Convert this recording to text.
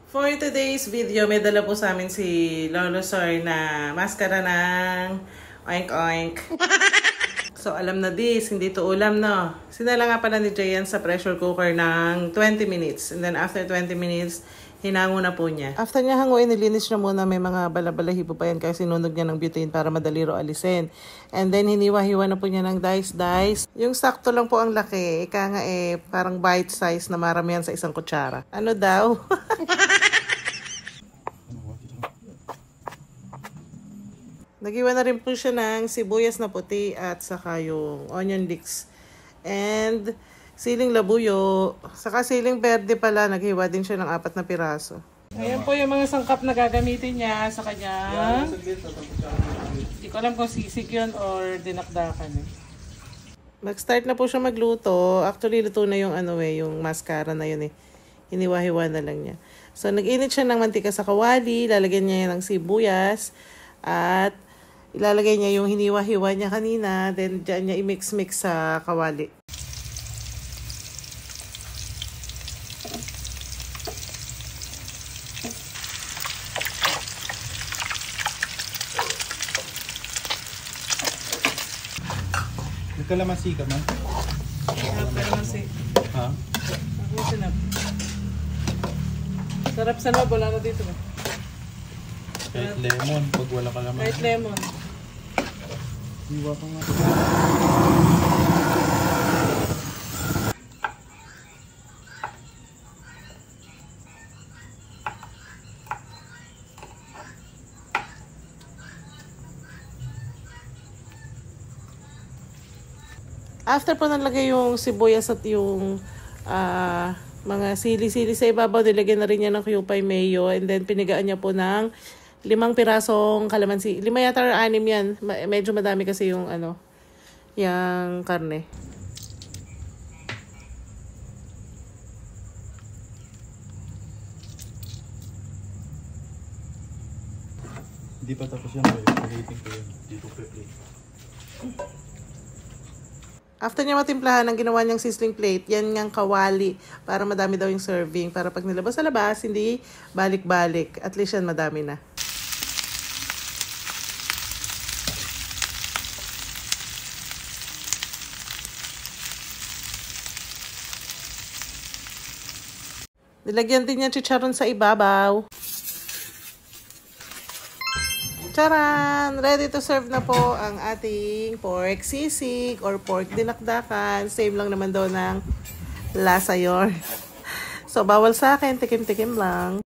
For today's video, may dala po sa amin si Lolo Soy na maskara ng oink oink. So alam na this, hindi to ulam no. Sinala nga pala ni Jayan sa pressure cooker ng 20 minutes. And then after 20 minutes, hinango na po niya. After niya hanguin, nilinis niya muna, may mga balabalahibo pa yan kasi sinunog niya ng butane para madali ro alisin. And then hiniwa-hiwa na po niya ng dice. Yung sakto lang po ang laki. Ika nga parang bite size na maramihan sa isang kutsara. Ano daw? Nagiwa na rin po siya ng sibuyas na puti at saka yung onion leeks. And siling labuyo. Saka siling verde pala, naghiwa din siya ng 4 na piraso. Ayan po yung mga sangkap na gagamitin niya sa kanya. Hindi ko alam kung sisig yun or dinakdakan. Mag-start na po siya magluto. Actually, luto na yung yung mascara na yun . Hiniwa-hiwa na lang niya. So, nag-init siya ng mantika sa kawali. Lalagyan niya ng sibuyas. At ilalagay niya yung hiniwa-hiwa niya kanina. Then, dyan niya i-mix-mix sa kawali. Kalamansi ka man? Kalamansi. Ha? Ako sinap. Sarap sa loob, wala na dito. Kahit lemon, pag wala kalamansi. Kahit lemon. Iwa pa nga. After po nalagay yung sibuyas at yung mga sili-sili sa ibabaw, nilagyan na rin niya ng Kewpie mayo. And then pinigaan niya po ng 5 pirasong kalamansi. 5 yata or 6 yan. Medyo madami kasi yung yung karne. Hindi pa tapos yan. Pag-iipin ko yun. Dito pre-plate. After niya matimplahan, ang ginawa niyang sizzling plate, yan ngang kawali para madami daw yung serving. Para pag nilabas sa labas, hindi balik-balik. At least yan madami na. Nilagyan din niya chicharon sa ibabaw. Charan! Ready to serve na po ang ating pork sisig or pork dinakdakan. Same lang naman daw ng lasa yun. So, bawal sa akin. Tikim-tikim lang.